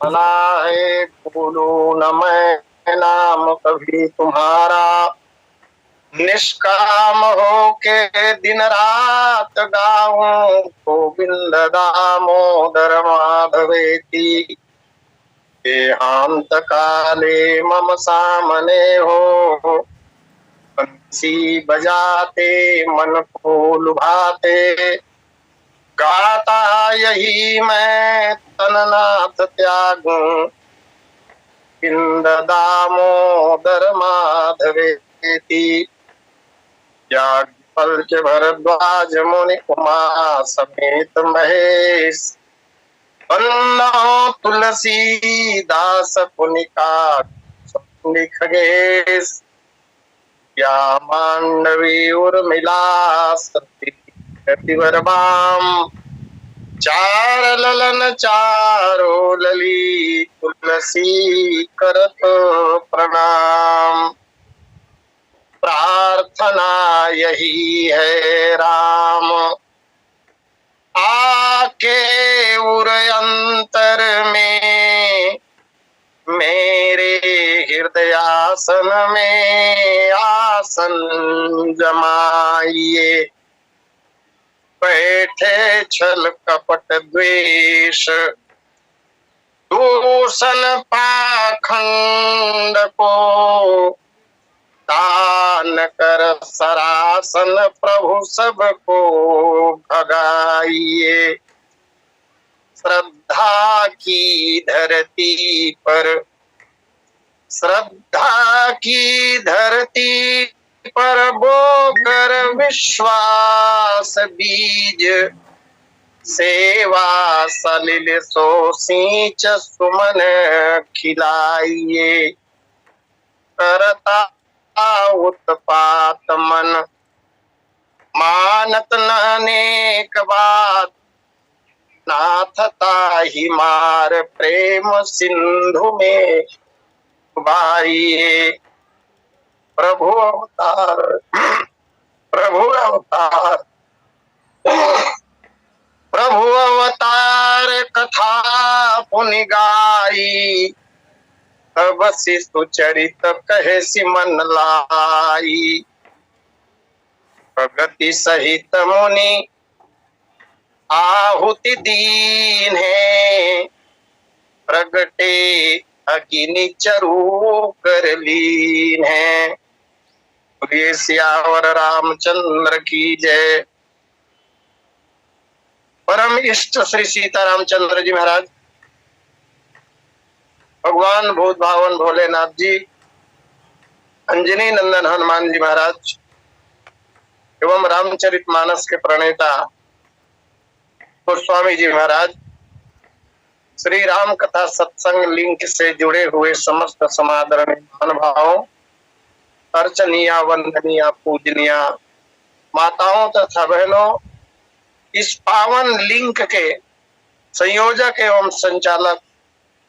भला है भूलू न मैं नाम कभी तुम्हारा। निष्काम हो के दिन रात गाऊं गोविंद दामोदर माधवेति। देहांत काले मम सामने हो बंसी बजाते मन को लुभाते। गाता यही मैं तननाथ त्यागूं गोविंद दामोदर माधवेति। याज्ञवल्क्य भरद्वाज मुनि उमा समेत महेश। वंदो तुलसी दास पुनिका खगेश। या मांडवी उर्मिला सती बाम। चार ललन चारो लली तुलसी करत प्रणाम। प्रार्थना यही है राम आके उर अंतर में। मेरे हृदयासन में आसन जमाइए। बैठे छल कपट द्वेष दूषण पाखंड को। दान कर सरासन प्रभु सबको भगाइए। श्रद्धा की धरती पर बोकर विश्वास बीज। सेवा सलिल सो सींच सुमन खिलाइए। करता उत्पात मन मानत न अनेक बात। नाथ ताहि मार प्रेम सिंधु में डुबाइए। प्रभु अवतार कथा पुनि गाई। तब शिशु चरित कहे सिमन लाई। प्रगति सहित मुनि आहुति दीन है। प्रगटे अग्नि चरु कर लीन है। बोलिए सियावर रामचंद्र की जय। परम इष्ट श्री सीतारामचंद्र जी महाराज, भगवान भूत भावन भोलेनाथ जी, अंजनी नंदन हनुमान जी महाराज एवं रामचरितमानस के प्रणेता गोस्वामी जी महाराज, श्री राम कथा सत्संग लिंक से जुड़े हुए समस्त समादरणीय महानुभावों, अर्चनीय वंदनीय पूजनीय माताओं तथा बहनों, इस पावन लिंक के संयोजक एवं संचालक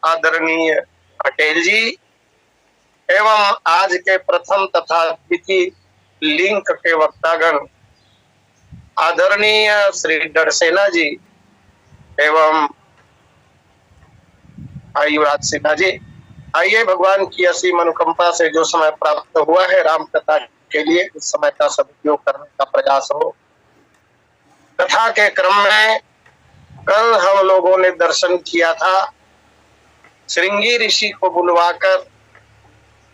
आदरणीय पटेल जी एवं आज के प्रथम तथा द्वितीय लिंक के वक्तागण आदरणीय श्री डरसेना जी एवं युवराज सिन्हा जी। आइए भगवान की असीम अनुकंपा से जो समय प्राप्त हुआ है राम कथा के लिए, उस समय का सदुपयोग करने का प्रयास हो। कथा के क्रम में कल हम लोगों ने दर्शन किया था। श्रृंगी ऋषि को बुलवाकर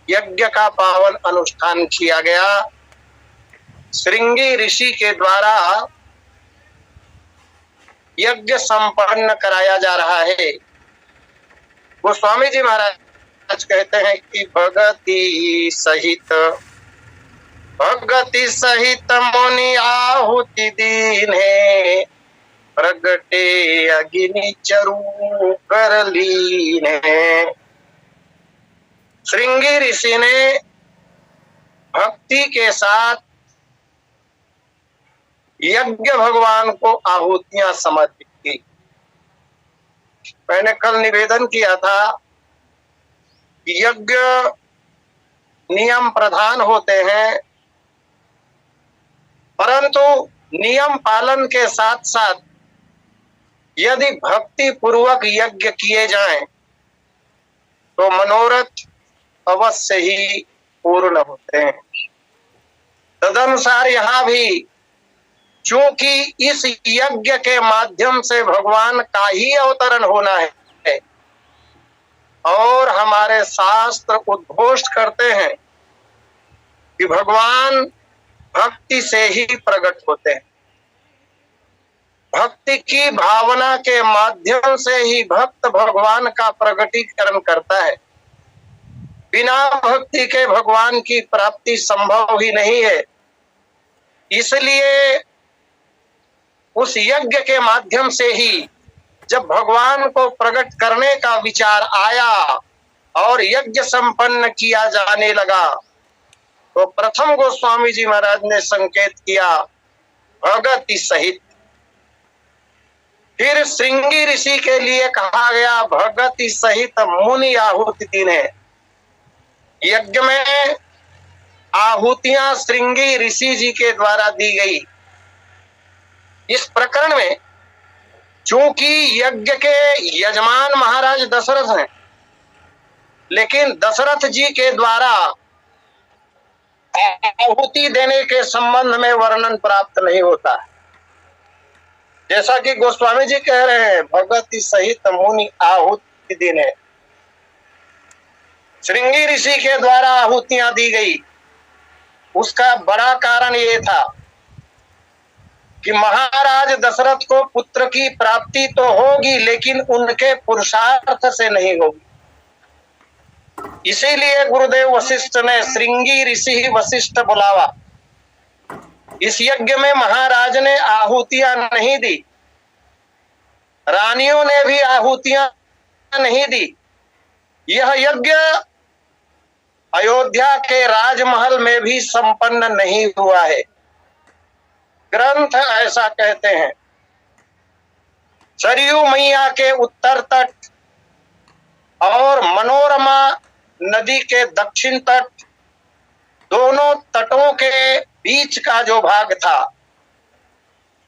यज्ञ का पावन अनुष्ठान किया गया। श्रृंगी ऋषि के द्वारा यज्ञ संपन्न कराया जा रहा है। गोस्वामी जी महाराज कहते हैं कि भगति सहित मुनि आहुति दीन है। प्रगटे अग्नि चरु कर लीन है। श्रृंगी ऋषि ने भक्ति के साथ यज्ञ भगवान को आहुतियां समर्पित की। मैंने कल निवेदन किया था कि यज्ञ नियम प्रधान होते हैं, परंतु नियम पालन के साथ साथ यदि भक्ति पूर्वक यज्ञ किए जाएं तो मनोरथ अवश्य ही पूर्ण होते हैं। तदनुसार यहाँ भी चूंकि इस यज्ञ के माध्यम से भगवान का ही अवतरण होना है और हमारे शास्त्र उद्घोष करते हैं कि भगवान भक्ति से ही प्रकट होते हैं। भक्ति की भावना के माध्यम से ही भक्त भगवान का प्रकटीकरण करता है। बिना भक्ति के भगवान की प्राप्ति संभव ही नहीं है। इसलिए उस यज्ञ के माध्यम से ही जब भगवान को प्रकट करने का विचार आया और यज्ञ संपन्न किया जाने लगा तो प्रथम गोस्वामी जी महाराज ने संकेत किया भगति सहित। फिर श्रृंगी ऋषि के लिए कहा गया भगति सहित मुनि आहुति दीने। यज्ञ में आहुतियां श्रृंगी ऋषि जी के द्वारा दी गई। इस प्रकरण में चूंकि यज्ञ के यजमान महाराज दशरथ हैं, लेकिन दशरथ जी के द्वारा आहुति देने के संबंध में वर्णन प्राप्त नहीं होता। जैसा कि गोस्वामी जी कह रहे हैं भगति सहित मुनि आहुति देने, श्रृंगी ऋषि के द्वारा आहुतियां दी गई। उसका बड़ा कारण ये था कि महाराज दशरथ को पुत्र की प्राप्ति तो होगी लेकिन उनके पुरुषार्थ से नहीं होगी। इसीलिए गुरुदेव वशिष्ठ ने श्रृंगी ऋषि वशिष्ठ बुलावा। इस यज्ञ में महाराज ने आहुतियां नहीं दी, रानियों ने भी आहुतियां नहीं दी। यह यज्ञ अयोध्या के राजमहल में भी संपन्न नहीं हुआ है। ग्रंथ ऐसा कहते हैं। सरयू मैया के उत्तर तट और मनोरमा नदी के दक्षिण तट, दोनों तटों के बीच का जो भाग था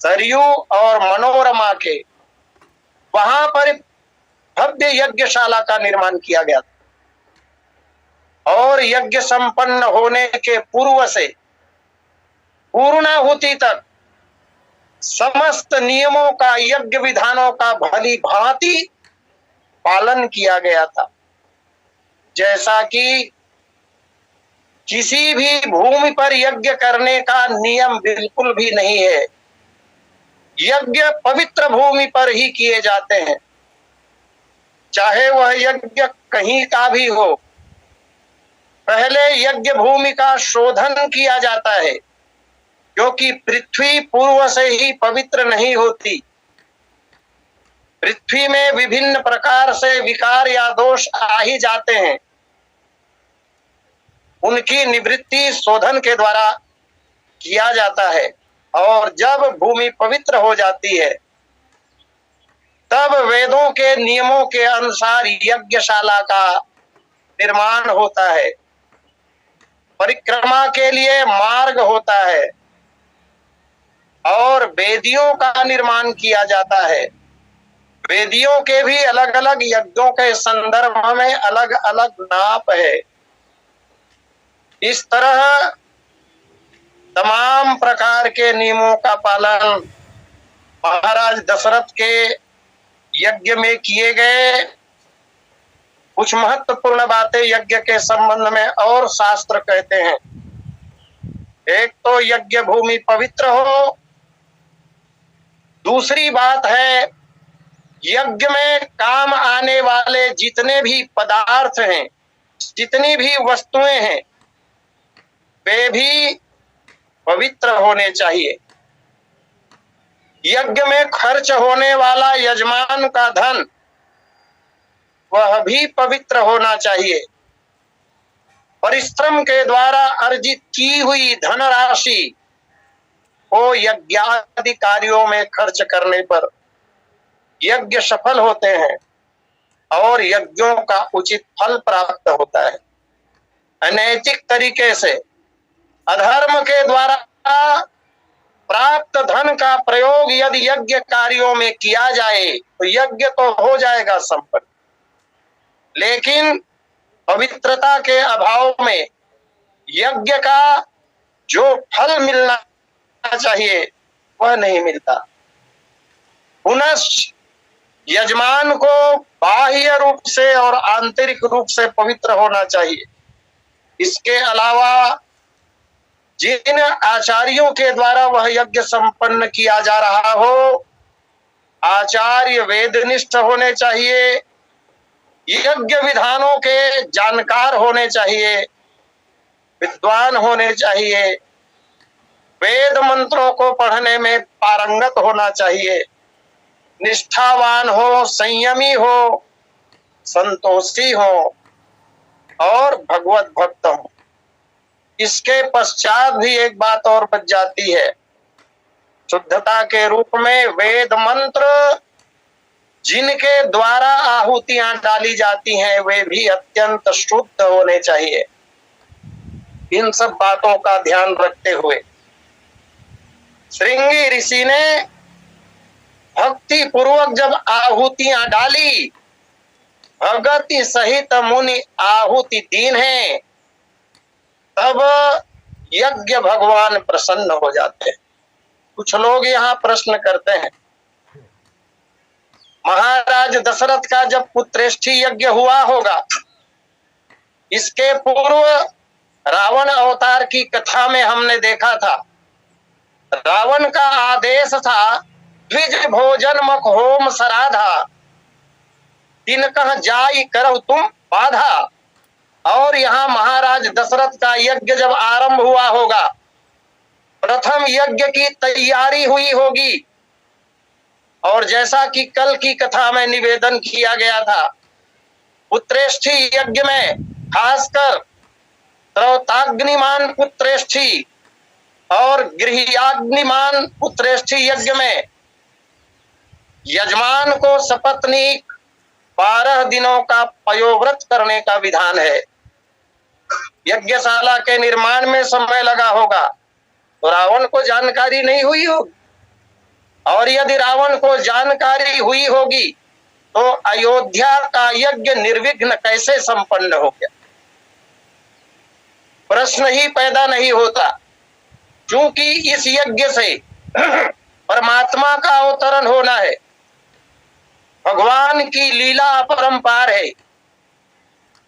सरयू और मनोरमा के, वहां पर भव्य यज्ञशाला का निर्माण किया गया था और यज्ञ संपन्न होने के पूर्व से पूर्णाहुति तक समस्त नियमों का, यज्ञ विधानों का भली भांति पालन किया गया था। जैसा कि किसी भी भूमि पर यज्ञ करने का नियम बिल्कुल भी नहीं है। यज्ञ पवित्र भूमि पर ही किए जाते हैं, चाहे वह यज्ञ कहीं का भी हो। पहले यज्ञ भूमि का शोधन किया जाता है क्योंकि पृथ्वी पूर्व से ही पवित्र नहीं होती। पृथ्वी में विभिन्न प्रकार से विकार या दोष आ ही जाते हैं। उनकी निवृत्ति शोधन के द्वारा किया जाता है और जब भूमि पवित्र हो जाती है तब वेदों के नियमों के अनुसार यज्ञशाला का निर्माण होता है। परिक्रमा के लिए मार्ग होता है और वेदियों का निर्माण किया जाता है। वेदियों के भी अलग अलग यज्ञों के संदर्भ में अलग अलग नाप है। इस तरह तमाम प्रकार के नियमों का पालन महाराज दशरथ के यज्ञ में किए गए। कुछ महत्वपूर्ण बातें यज्ञ के संबंध में और शास्त्र कहते हैं। एक तो यज्ञ भूमि पवित्र हो, दूसरी बात है यज्ञ में काम आने वाले जितने भी पदार्थ हैं, जितनी भी वस्तुएं हैं, वे भी पवित्र होने चाहिए। यज्ञ में खर्च होने वाला यजमान का धन वह भी पवित्र होना चाहिए। परिश्रम के द्वारा अर्जित की हुई धनराशि को यज्ञादि कार्यों में खर्च करने पर यज्ञ सफल होते हैं और यज्ञों का उचित फल प्राप्त होता है। अनैतिक तरीके से अधर्म के द्वारा प्राप्त धन का प्रयोग यदि यज्ञ कार्यों में किया जाए तो यज्ञ तो हो जाएगा संपन्न, लेकिन पवित्रता के अभाव में यज्ञ का जो फल मिलना चाहिए वह नहीं मिलता। पुनश्च यजमान को बाह्य रूप से और आंतरिक रूप से पवित्र होना चाहिए। इसके अलावा जिन आचार्यों के द्वारा वह यज्ञ संपन्न किया जा रहा हो, आचार्य वेदनिष्ठ होने चाहिए, यज्ञ विधानों के जानकार होने चाहिए, विद्वान होने चाहिए, वेद मंत्रों को पढ़ने में पारंगत होना चाहिए, निष्ठावान हो, संयमी हो, संतोषी हो और भगवत भक्त हो। इसके पश्चात भी एक बात और बच जाती है, शुद्धता के रूप में वेद मंत्र जिनके द्वारा आहुतियां डाली जाती हैं वे भी अत्यंत शुद्ध होने चाहिए। इन सब बातों का ध्यान रखते हुए श्रृंगी ऋषि ने भक्ति पूर्वक जब आहुतियां डाली, भगति सहित मुनि आहुति दीन है, तब यज्ञ भगवान प्रसन्न हो जाते हैं। कुछ लोग यहाँ प्रश्न करते हैं, महाराज दशरथ का जब पुत्रेष्ठी यज्ञ हुआ होगा, इसके पूर्व रावण अवतार की कथा में हमने देखा था, रावण का आदेश था द्विज भोजन मख होम सराधा, तिनकह जाई करौ तुम बाधा। और यहाँ महाराज दशरथ का यज्ञ जब आरंभ हुआ होगा, प्रथम यज्ञ की तैयारी हुई होगी, और जैसा कि कल की कथा में निवेदन किया गया था, पुत्रेष्ठी यज्ञ में खासकर त्रौताग्निमान पुत्रेष्ठी और गृहयाग्निमान पुत्रेष्ठी यज्ञ में यजमान को सपत्नीक 12 दिनों का पयोव्रत करने का विधान है। यज्ञशाला के निर्माण में समय लगा होगा तो रावण को जानकारी नहीं हुई होगी, और यदि रावण को जानकारी हुई होगी तो अयोध्या का यज्ञ निर्विघ्न कैसे संपन्न हो गया, प्रश्न ही पैदा नहीं होता। क्योंकि इस यज्ञ से परमात्मा का अवतरण होना है, भगवान की लीला अपरंपार है।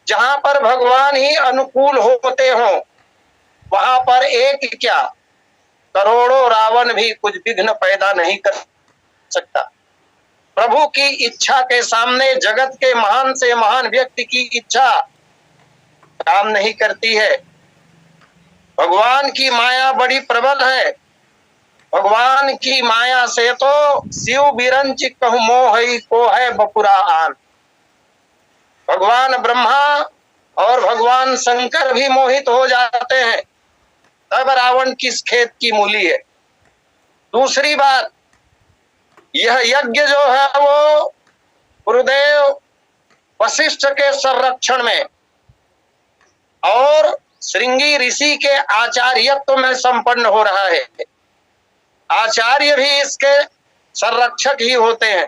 जहां पर भगवान ही अनुकूल होते हो वहां पर एक क्या करोड़ों रावण भी कुछ विघ्न पैदा नहीं कर सकता। प्रभु की इच्छा के सामने जगत के महान से महान व्यक्ति की इच्छा काम नहीं करती है। भगवान की माया बड़ी प्रबल है। भगवान की माया से तो शिव बिरंच कहु मोहि को है बपुरा आन। भगवान ब्रह्मा और भगवान शंकर भी मोहित हो जाते हैं, तब रावण किस खेत की मूली है। दूसरी बात, यह यज्ञ जो है वो गुरुदेव वशिष्ठ के संरक्षण में और श्रृंगी ऋषि के आचार्यत्व में संपन्न हो रहा है। आचार्य भी इसके संरक्षक ही होते हैं।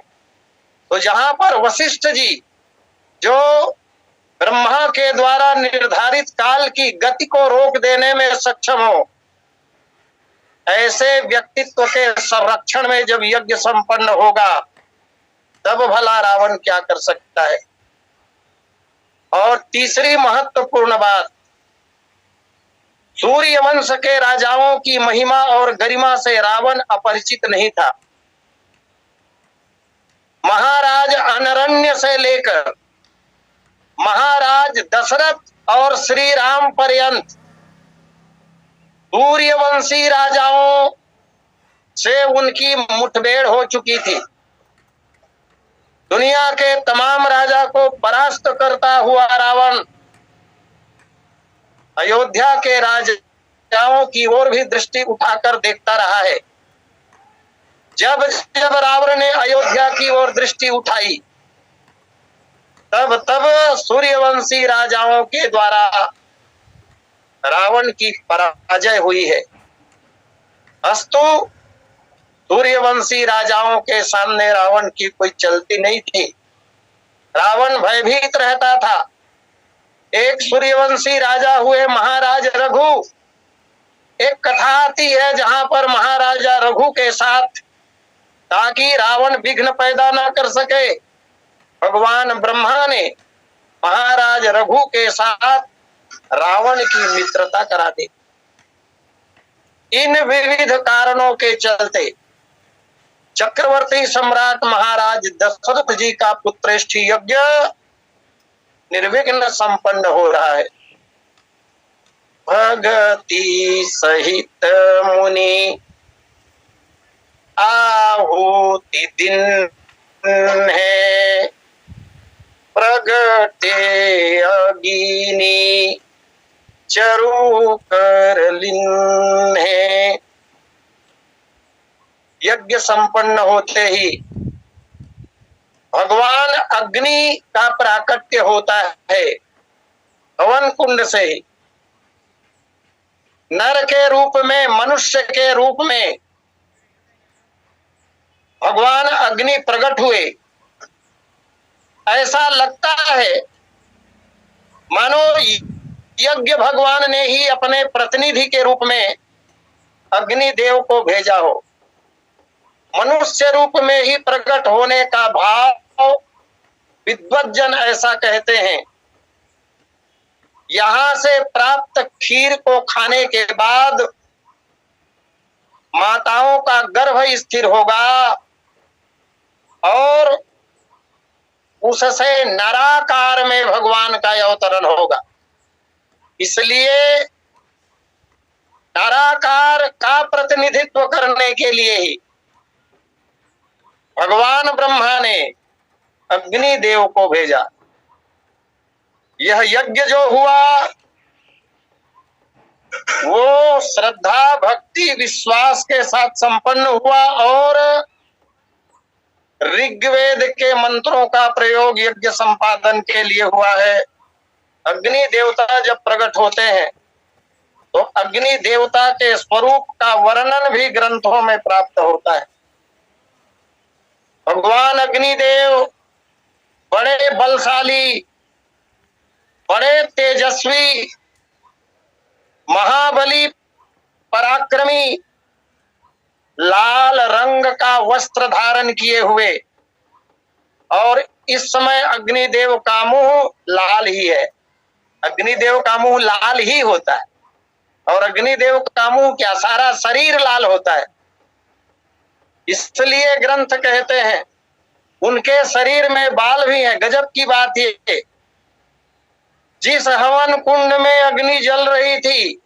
तो जहां पर वशिष्ठ जी जो ब्रह्मा के द्वारा निर्धारित काल की गति को रोक देने में सक्षम हो, ऐसे व्यक्तित्व के संरक्षण में जब यज्ञ संपन्न होगा तब भला रावण क्या कर सकता है। और तीसरी महत्वपूर्ण बात, सूर्य वंश के राजाओं की महिमा और गरिमा से रावण अपरिचित नहीं था। महाराज अनरण्य से लेकर महाराज दशरथ और श्री राम पर्यंत सूर्यवंशी राजाओं से उनकी मुठभेड़ हो चुकी थी। दुनिया के तमाम राजा को परास्त करता हुआ रावण अयोध्या के राजाओं की ओर भी दृष्टि उठाकर देखता रहा है। जब जब रावण ने अयोध्या की ओर दृष्टि उठाई तब तब सूर्यवंशी राजाओं के द्वारा रावण की पराजय हुई है। अस्तु सूर्यवंशी राजाओं के सामने रावण की कोई चलती नहीं थी। रावण भयभीत रहता था। एक एक सूर्यवंशी राजा हुए महाराज रघु। एक कथा आती है जहां पर महाराजा रघु के साथ, ताकि रावण विघ्न पैदा न कर सके, भगवान ब्रह्मा ने महाराज रघु के साथ रावण की मित्रता करा दी। इन विविध कारणों के चलते चक्रवर्ती सम्राट महाराज दशरथ जी का पुत्रेष्ठी यज्ञ निर्विघ्न संपन्न हो रहा है। भगति सहित मुनि आहुति दिन है, प्रगटे अगिनी चरु कर लिन है। यज्ञ संपन्न होते ही भगवान अग्नि का प्राकट्य होता है। हवन कुंड से ही नर के रूप में, मनुष्य के रूप में भगवान अग्नि प्रकट हुए। ऐसा लगता है मानो यज्ञ भगवान ने ही अपने प्रतिनिधि के रूप में अग्निदेव को भेजा हो। मनुष्य रूप में ही प्रकट होने का भाव विद्वज्जन ऐसा कहते हैं। यहां से प्राप्त खीर को खाने के बाद माताओं का गर्भ स्थिर होगा और उससे नराकार में भगवान का अवतरण होगा। इसलिए नराकार का प्रतिनिधित्व करने के लिए ही भगवान ब्रह्मा ने अग्निदेव को भेजा। यह यज्ञ जो हुआ वो श्रद्धा, भक्ति, विश्वास के साथ संपन्न हुआ और ऋग्वेद के मंत्रों का प्रयोग यज्ञ संपादन के लिए हुआ है। अग्नि देवता जब प्रकट होते हैं तो अग्नि देवता के स्वरूप का वर्णन भी ग्रंथों में प्राप्त होता है। भगवान अग्निदेव बड़े बलशाली, बड़े तेजस्वी, महाबली, पराक्रमी, लाल रंग का वस्त्र धारण किए हुए, और इस समय अग्निदेव का मुंह लाल ही है। अग्निदेव का मुंह लाल ही होता है। और अग्निदेव का मुंह क्या, सारा शरीर लाल होता है। इसलिए ग्रंथ कहते हैं उनके शरीर में बाल भी हैं। गजब की बात ये, जिस हवन कुंड में अग्नि जल रही थी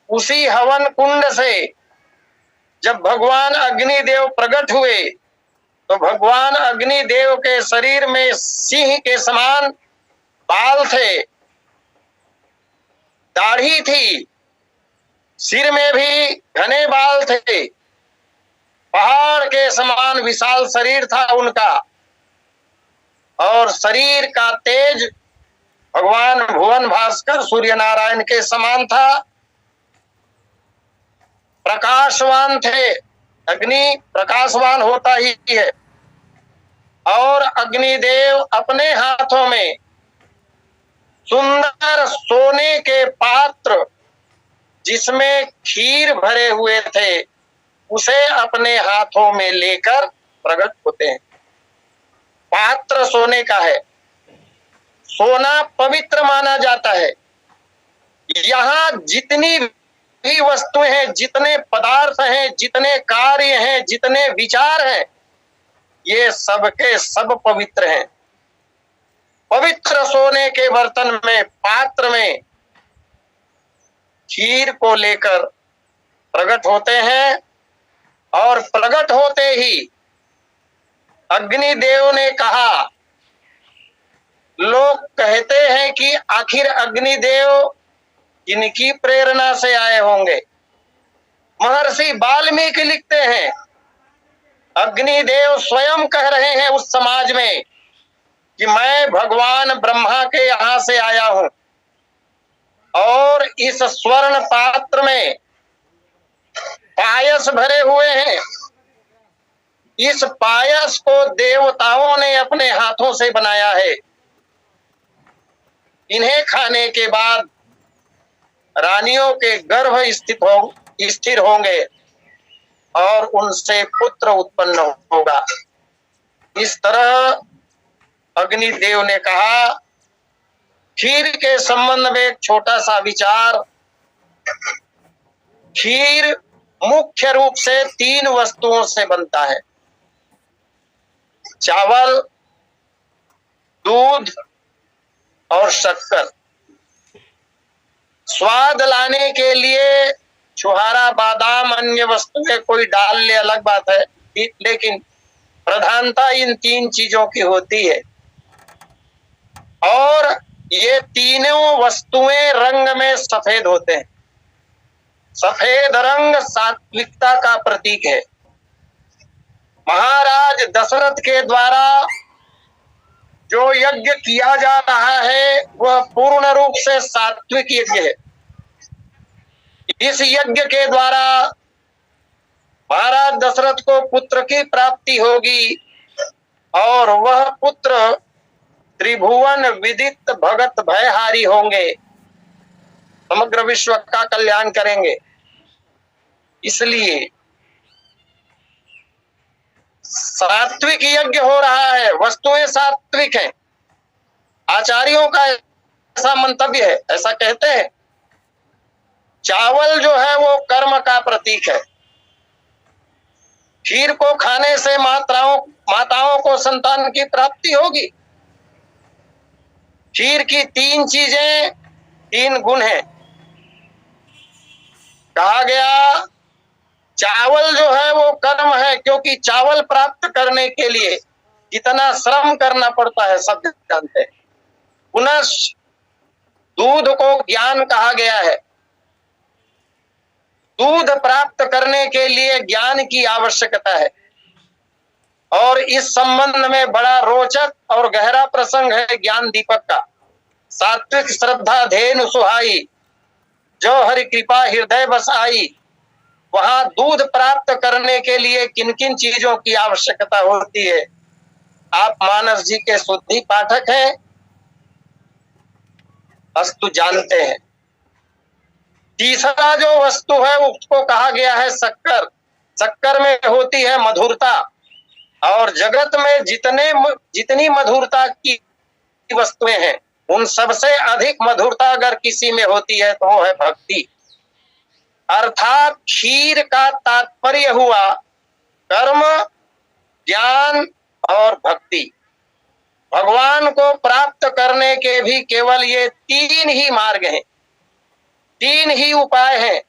उसी हवन कुंड से जब भगवान अग्निदेव प्रकट हुए तो भगवान अग्निदेव के शरीर में सिंह के समान बाल थे, दाढ़ी थी, सिर में भी घने बाल थे, पहाड़ के समान विशाल शरीर था उनका, और शरीर का तेज भगवान भुवन भास्कर सूर्य नारायण के समान था। प्रकाशवान थे। अग्नि प्रकाशवान होता ही है। और अग्निदेव अपने हाथों में सुंदर सोने के पात्र जिसमें खीर भरे हुए थे उसे अपने हाथों में लेकर प्रकट होते हैं। पात्र सोने का है। सोना पवित्र माना जाता है। यहाँ जितनी भी वस्तुएं हैं, जितने पदार्थ हैं, जितने कार्य हैं, जितने विचार हैं, ये सब के सब पवित्र हैं। पवित्र सोने के बर्तन में, पात्र में खीर को लेकर प्रकट होते हैं। और प्रकट होते ही अग्निदेव ने कहा, लोग कहते हैं कि आखिर अग्निदेव इनकी प्रेरणा से आए होंगे। महर्षि वाल्मीकि लिखते हैं, अग्निदेव स्वयं कह रहे हैं उस समाज में कि मैं भगवान ब्रह्मा के यहां से आया हूं और इस स्वर्ण पात्र में पायस भरे हुए हैं। इस पायस को देवताओं ने अपने हाथों से बनाया है। इन्हें खाने के बाद रानियों के गर्भ स्थिर होंगे और उनसे पुत्र उत्पन्न होगा। इस तरह अग्निदेव ने कहा। खीर के संबंध में एक छोटा सा विचार। खीर मुख्य रूप से 3 वस्तुओं से बनता है: चावल, दूध और शक्कर। स्वाद लाने के लिए छुहारा, बादाम, अन्य वस्तुएं कोई डाल ले अलग बात है, लेकिन प्रधानता इन 3 चीजों की होती है। और ये तीनों वस्तुएं रंग में सफेद होते हैं। सफेद रंग सात्विकता का प्रतीक है। महाराज दशरथ के द्वारा जो यज्ञ किया जा रहा है वह पूर्ण रूप से सात्विक यज्ञ है। इस यज्ञ के द्वारा महाराज दशरथ को पुत्र की प्राप्ति होगी और वह पुत्र त्रिभुवन विदित भगत भयहारी होंगे, समग्र विश्व का कल्याण करेंगे। इसलिए सात्विक यज्ञ हो रहा है, वस्तुएं सात्विक हैं। आचार्यों का ऐसा मंतव्य है, ऐसा कहते हैं। चावल जो है वो कर्म का प्रतीक है। खीर को खाने से माताओं को संतान की प्राप्ति होगी। खीर की 3 चीजें, 3 गुण हैं। कहा गया चावल जो है वो कर्म है, क्योंकि चावल प्राप्त करने के लिए कितना श्रम करना पड़ता है सब जानते हैं। पुनः दूध को ज्ञान कहा गया है। दूध प्राप्त करने के लिए ज्ञान की आवश्यकता है। और इस संबंध में बड़ा रोचक और गहरा प्रसंग है ज्ञान दीपक का। सात्विक श्रद्धा धेनु सुहाई, जो हरि कृपा हृदय बस आई। वहां दूध प्राप्त करने के लिए किन किन चीजों की आवश्यकता होती है, आप मानस जी के शुद्धि पाठक हैं, अस्तु जानते हैं। तीसरा जो वस्तु है उसको कहा गया है शक्कर। शक्कर में होती है मधुरता। और जगत में जितनी मधुरता की वस्तुएं हैं उन सबसे अधिक मधुरता अगर किसी में होती है तो वो है भक्ति। अर्थात खीर का तात्पर्य हुआ कर्म, ज्ञान और भक्ति। भगवान को प्राप्त करने के भी केवल ये 3 ही मार्ग हैं, 3 ही उपाय हैं।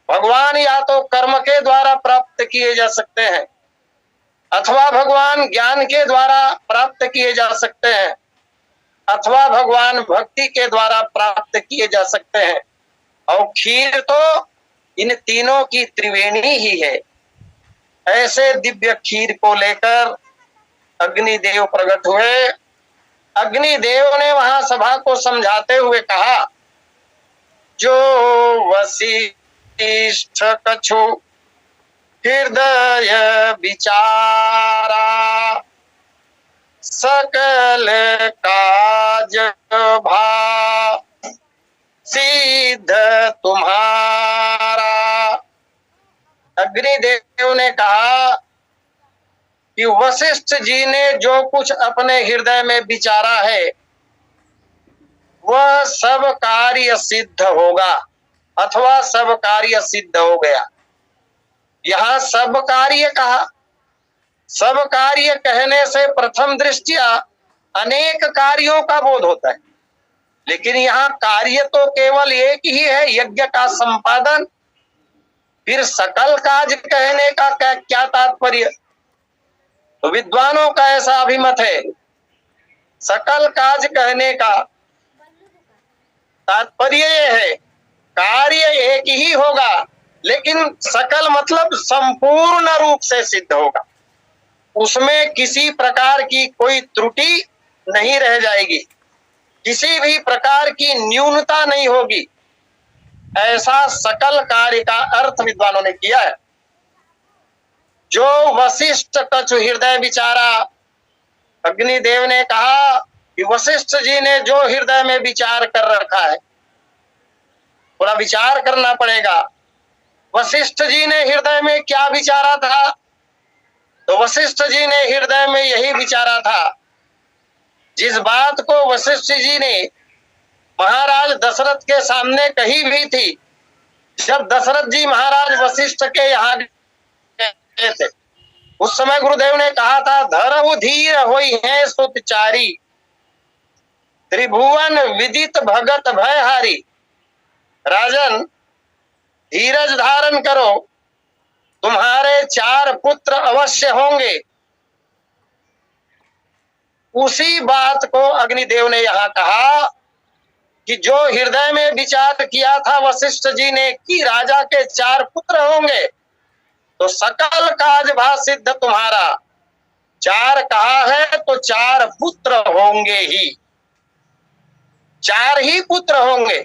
भगवान या तो कर्म के द्वारा प्राप्त किए जा सकते हैं, अथवा भगवान ज्ञान के द्वारा प्राप्त किए जा सकते हैं, अथवा भगवान भक्ति के द्वारा प्राप्त किए जा सकते हैं। और खीर तो इन तीनों की त्रिवेणी ही है। ऐसे दिव्य खीर को लेकर अग्निदेव प्रकट हुए। अग्निदेव ने वहां सभा को समझाते हुए कहा, जो वशिष्ठ कछु हृदय विचारा, सकल काज भा सिद्ध तुम्हारा। अग्निदेव ने कहा कि वशिष्ठ जी ने जो कुछ अपने हृदय में विचारा है वह सब कार्य सिद्ध होगा, अथवा सब कार्य सिद्ध हो गया। यहाँ सब कार्य कहा। सब कार्य कहने से प्रथम दृष्टया अनेक कार्यों का बोध होता है, लेकिन यहाँ कार्य तो केवल एक ही है, यज्ञ का संपादन। फिर सकल काज कहने का क्या तात्पर्य? तो विद्वानों का ऐसा अभिमत है, सकल काज कहने का तात्पर्य यह है कार्य एक ही होगा, लेकिन सकल मतलब संपूर्ण रूप से सिद्ध होगा। उसमें किसी प्रकार की कोई त्रुटि नहीं रह जाएगी, किसी भी प्रकार की न्यूनता नहीं होगी। ऐसा सकल कार्य का अर्थ विद्वानों ने किया है। जो वशिष्ठ कछु हृदय विचारा, अग्निदेव ने कहा कि वशिष्ठ जी ने जो हृदय में विचार कर रखा है, थोड़ा विचार करना पड़ेगा। वशिष्ठ जी ने हृदय में क्या विचारा था? तो वशिष्ठ जी ने हृदय में यही विचारा था, जिस बात को वशिष्ठ जी ने महाराज दशरथ के सामने कही भी थी। जब दशरथ जी महाराज वशिष्ठ के यहाँ गए थे, उस समय गुरुदेव ने कहा था, धरहु धीर होई है सुतचारी, त्रिभुवन विदित भगत भयहारी। राजन, धीरज धारण करो, तुम्हारे 4 पुत्र अवश्य होंगे। उसी बात को अग्निदेव ने यहाँ कहा कि जो हृदय में विचार किया था वशिष्ठ जी ने कि राजा के 4 पुत्र होंगे, तो सकल काज भा सिद्ध तुम्हारा। 4 कहा है तो 4 पुत्र होंगे ही, 4 ही पुत्र होंगे।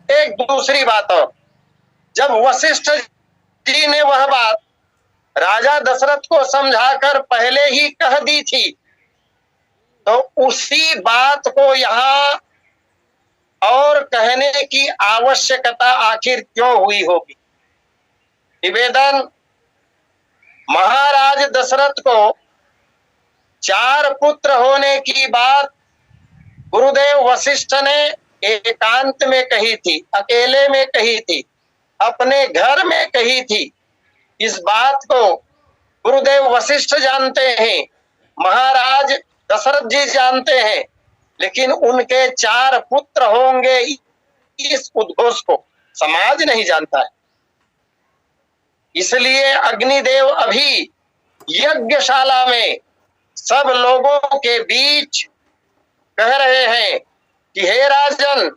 एक दूसरी बात और, जब वशिष्ठ जी ने वह बात राजा दशरथ को समझाकर पहले ही कह दी थी, तो उसी बात को यहाँ और कहने की आवश्यकता आखिर क्यों हुई होगी? निवेदन, महाराज दशरथ को 4 पुत्र होने की बात गुरुदेव वशिष्ठ ने एकांत में कही थी, अकेले में कही थी, अपने घर में कही थी। इस बात को गुरुदेव वशिष्ठ जानते हैं, महाराज दशरथ जी जानते हैं, लेकिन उनके 4 पुत्र होंगे इस उद्घोष को समाज नहीं जानता है। इसलिए अग्निदेव अभी यज्ञशाला में सब लोगों के बीच कह रहे हैं कि हे राजन,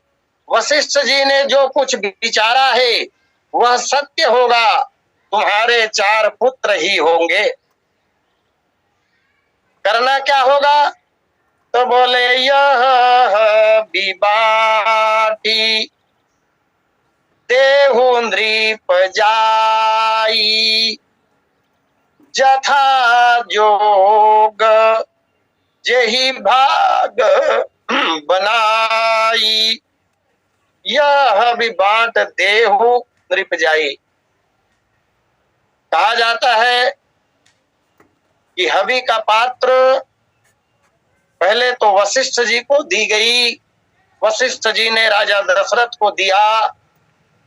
वशिष्ठ जी ने जो कुछ विचारा है वह सत्य होगा, तुम्हारे 4 पुत्र ही होंगे। करना क्या होगा? तो बोले, यह विबाटी देहु नृप जाई, जथा जोग जेहि भाग बनाई। यह विबाट देहु नृप जाई। कहा जाता है कि हवि का पात्र पहले तो वशिष्ठ जी को दी गई। वशिष्ठ जी ने राजा दशरथ को दिया।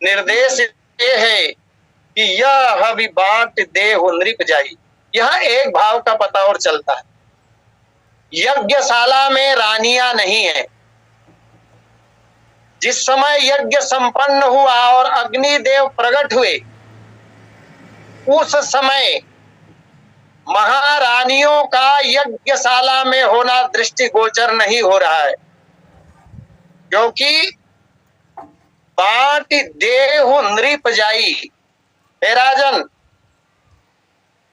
निर्देश ये है कि यह हवि बाट देहु नृप जाई। यह एक भाव का पता और चलता है, यज्ञशाला में रानियां नहीं है। जिस समय यज्ञ संपन्न हुआ और अग्निदेव प्रकट हुए, उस समय महारानियों का यज्ञशाला में होना दृष्टिगोचर नहीं हो रहा है, क्योंकि बाट देहु नृप जाई। हे राजन,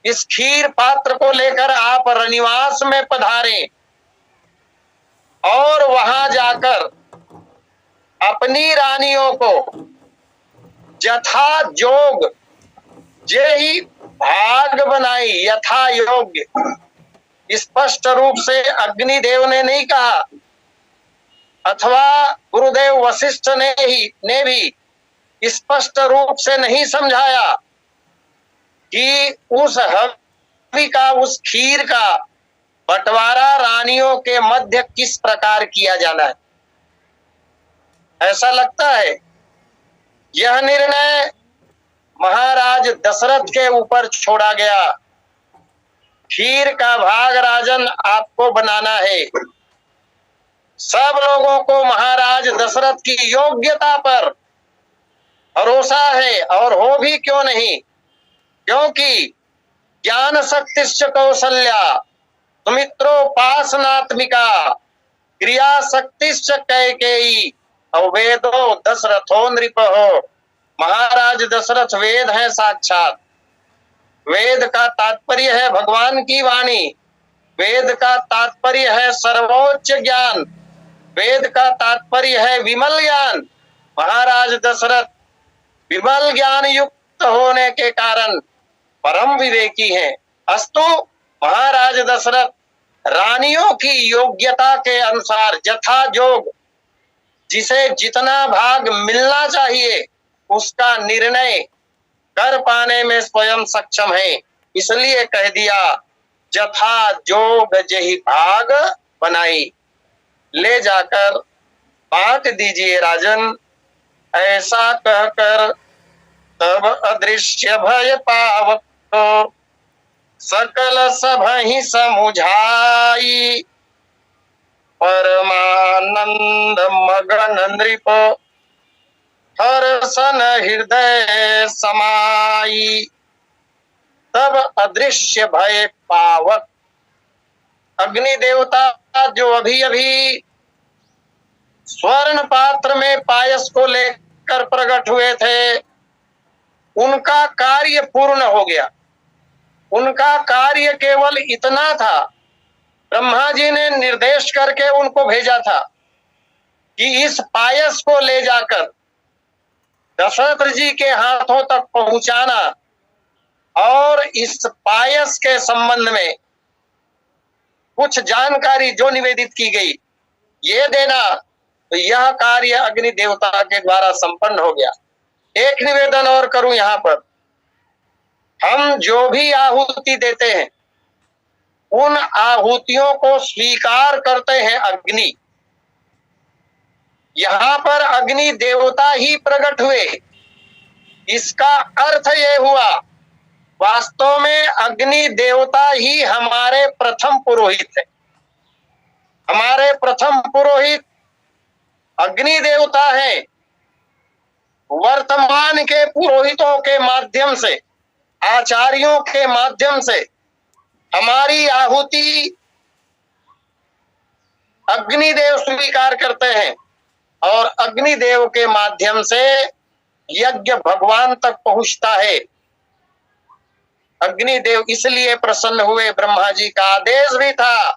इस खीर पात्र को लेकर आप रनिवास में पधारें और वहां जाकर अपनी रानियों को यथा जोग जेहि भाग बनाई, यथा योग्य। स्पष्ट रूप से अग्निदेव ने नहीं कहा, अथवा गुरुदेव वशिष्ठ ने भी स्पष्ट रूप से नहीं समझाया कि उस हवि का, उस खीर का बंटवारा रानियों के मध्य किस प्रकार किया जाना है। ऐसा लगता है यह निर्णय महाराज दशरथ के ऊपर छोड़ा गया। खीर का भाग राजन आपको बनाना है। सब लोगों को महाराज दशरथ की योग्यता पर भरोसा है, और हो भी क्यों नहीं, क्योंकि ज्ञान शक्तिश्च कौशल्या सुमित्रोपासनात्मिका क्रिया शक्तिश्च कैकेयी अवेदो दशरथो नृपः। महाराज दशरथ वेद है साक्षात। वेद का तात्पर्य है भगवान की वाणी, वेद का तात्पर्य है सर्वोच्च ज्ञान, वेद का तात्पर्य है विमल ज्ञान। महाराज दशरथ विमल ज्ञान युक्त होने के कारण परम विवेकी हैं। अस्तु, महाराज दशरथ रानियों की योग्यता के अनुसार जथा जोग जिसे जितना भाग मिलना चाहिए उसका निर्णय कर पाने में स्वयं सक्षम है। इसलिए कह दिया जथा जोग जही भाग बनाई, ले जाकर बांट दीजिए राजन। ऐसा कहकर तब अदृश्य भय पावत सकल सभहि समुझाई, परमानंद मगन नृप हर्षन हृदय समाई। तब अदृश्य भय पावक, अग्नि देवता जो अभी अभी स्वर्ण पात्र में पायस को लेकर प्रकट हुए थे, उनका कार्य पूर्ण हो गया। उनका कार्य केवल इतना था, ब्रह्मा जी ने निर्देश करके उनको भेजा था कि इस पायस को ले जाकर दशरथ जी के हाथों तक पहुंचाना और इस पायस के संबंध में कुछ जानकारी जो निवेदित की गई ये देना। तो यह कार्य अग्नि देवता के द्वारा संपन्न हो गया। एक निवेदन और करूं यहाँ पर, हम जो भी आहुति देते हैं उन आहुतियों को स्वीकार करते हैं अग्नि। यहाँ पर अग्नि देवता ही प्रकट हुए, इसका अर्थ ये हुआ वास्तव में अग्नि देवता ही हमारे प्रथम पुरोहित है। हमारे प्रथम पुरोहित अग्नि देवता है। वर्तमान के पुरोहितों के माध्यम से, आचार्यों के माध्यम से हमारी आहुति अग्निदेव स्वीकार करते हैं और अग्निदेव के माध्यम से यज्ञ भगवान तक पहुंचता है। अग्निदेव इसलिए प्रसन्न हुए, ब्रह्मा जी का आदेश भी था,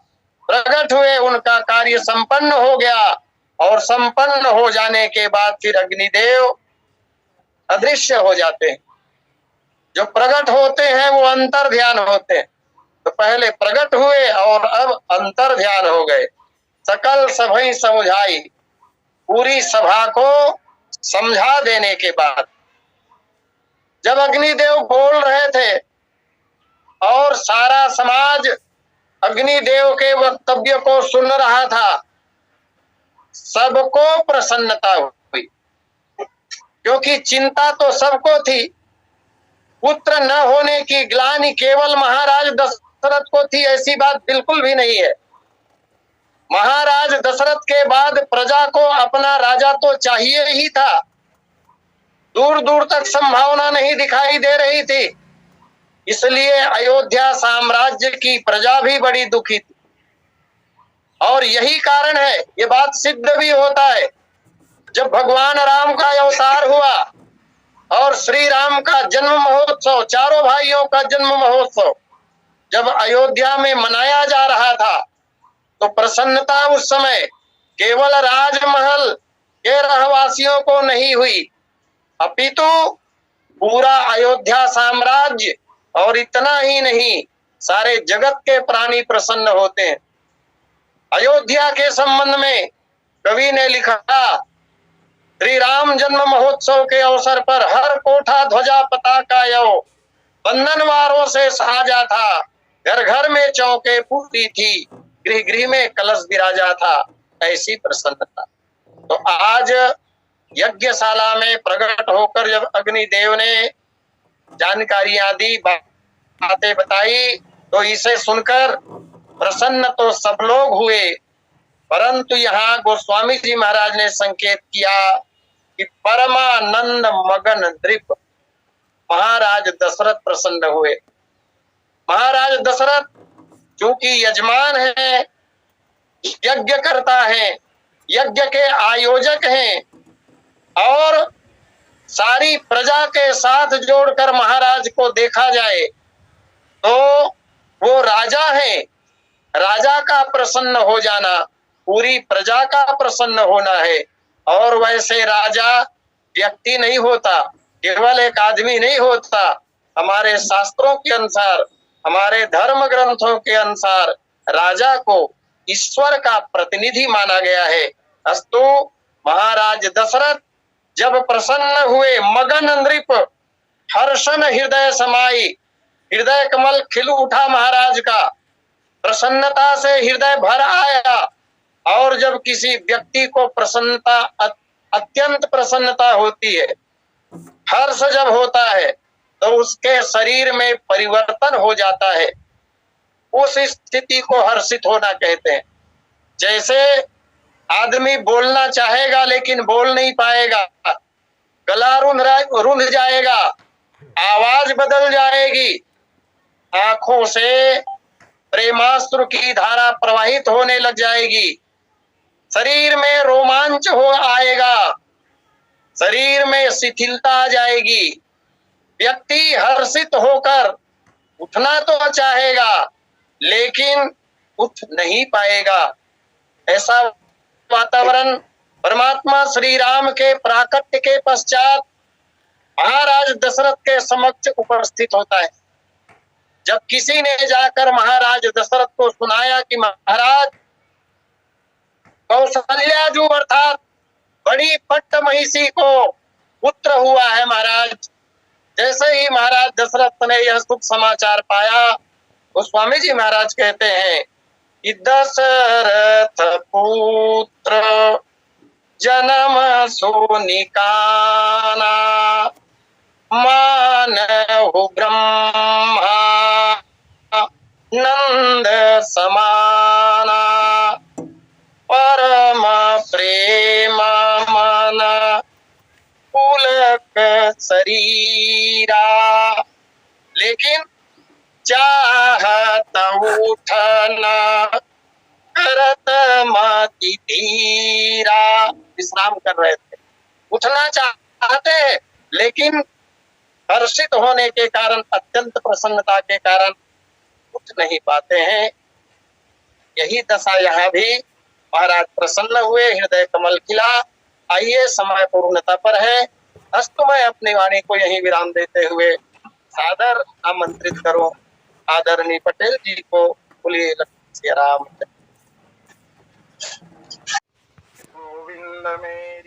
प्रकट हुए, उनका कार्य संपन्न हो गया और संपन्न हो जाने के बाद फिर अग्निदेव अदृश्य हो जाते हैं। जो प्रकट होते हैं वो अंतर ध्यान होते हैं। तो पहले प्रकट हुए और अब अंतर ध्यान हो गए। सकल सभई समुझाई, पूरी सभा को समझा देने के बाद जब अग्निदेव बोल रहे थे और सारा समाज अग्निदेव के वक्तव्य को सुन रहा था, सबको प्रसन्नता हुई, क्योंकि चिंता तो सबको थी। पुत्र न होने की ग्लानि केवल महाराज दशरथ को थी, ऐसी बात बिल्कुल भी नहीं है। महाराज दशरथ के बाद प्रजा को अपना राजा तो चाहिए ही था। दूर दूर तक संभावना नहीं दिखाई दे रही थी, इसलिए अयोध्या साम्राज्य की प्रजा भी बड़ी दुखी थी। और यही कारण है, ये बात सिद्ध भी होता है, जब भगवान राम का अवतार हुआ और श्री राम का जन्म महोत्सव, चारों भाइयों का जन्म महोत्सव जब अयोध्या में मनाया जा रहा था, तो प्रसन्नता उस समय केवल राजमहल के रहवासियों को नहीं हुई, अपितु पूरा अयोध्या साम्राज्य, और इतना ही नहीं, सारे जगत के प्राणी प्रसन्न होते हैं। अयोध्या के संबंध में कवि ने लिखा, श्री राम जन्म महोत्सव के अवसर पर हर कोठा ध्वजा पताका यो बंधनवारों से साजा था, घर घर में चौके पूरी थी, गृह गृह में कलश विराजा था, ऐसी प्रसन्नता। तो आज यज्ञशाला में प्रकट होकर जब अग्निदेव ने जानकारियां दी, बातें बताई, तो इसे सुनकर प्रसन्न तो सब लोग हुए, परंतु यहाँ गोस्वामी जी महाराज ने संकेत किया कि परमानंद मगन नृप महाराज दशरथ प्रसन्न हुए। महाराज दशरथ चूंकि यजमान है, यज्ञ करता है, यज्ञ के आयोजक हैं और सारी प्रजा के साथ जोड़कर महाराज को देखा जाए तो वो राजा है। राजा का प्रसन्न हो जाना पूरी प्रजा का प्रसन्न होना है। और वैसे राजा व्यक्ति नहीं होता, केवल एक आदमी नहीं होता। हमारे शास्त्रों के अनुसार, हमारे धर्म ग्रंथों के अनुसार राजा को ईश्वर का प्रतिनिधि माना गया है। अस्तु महाराज दशरथ जब प्रसन्न हुए, मगन नृप हर्षण हृदय समाई, हृदय कमल खिल उठा महाराज का, प्रसन्नता से हृदय भर आया। और जब किसी व्यक्ति को प्रसन्नता, अत्यंत प्रसन्नता होती है, हर्ष जब होता है, तो उसके शरीर में परिवर्तन हो जाता है। उस स्थिति को हर्षित होना कहते हैं। जैसे आदमी बोलना चाहेगा लेकिन बोल नहीं पाएगा, गला रुंध जाएगा, आवाज बदल जाएगी, आंखों से प्रेमास्त्र की धारा प्रवाहित होने लग जाएगी, शरीर में रोमांच हो आएगा, शरीर में शिथिलता आ जाएगी, व्यक्ति हर्षित होकर उठना तो चाहेगा लेकिन उठ नहीं पाएगा। ऐसा वातावरण परमात्मा श्री राम के प्राकट्य के पश्चात महाराज दशरथ के समक्ष उपस्थित होता है। जब किसी ने जाकर महाराज दशरथ को सुनाया कि महाराज कौशल्याजू अर्थात बड़ी पट्ट महिषी को पुत्र हुआ है महाराज, जैसे ही महाराज दशरथ ने यह शुभ समाचार पाया, गोस्वामी जी महाराज कहते हैं कि दशरथ पुत्र जन्म सोनिकाना, मानहु ब्रह्मा नंद समाना, परम प्रेम मन पुलक शरीरा, लेकिन चाहत उठना करत मति धीरा। विश्राम कर रहे थे, उठना चाहते हैं लेकिन हर्षित होने के कारण, अत्यंत प्रसन्नता के कारण उठ नहीं पाते हैं। यही दशा यहाँ भी, महाराज प्रसन्न हुए, हृदय कमल खिला। आइए, समय पूर्णता पर है। अस्तु मैं अपनी वाणी को यहीं विराम देते हुए सादर आमंत्रित करूं आदरणीय पटेल जी को। बोलिए लक्ष्मी राम। गोविंद में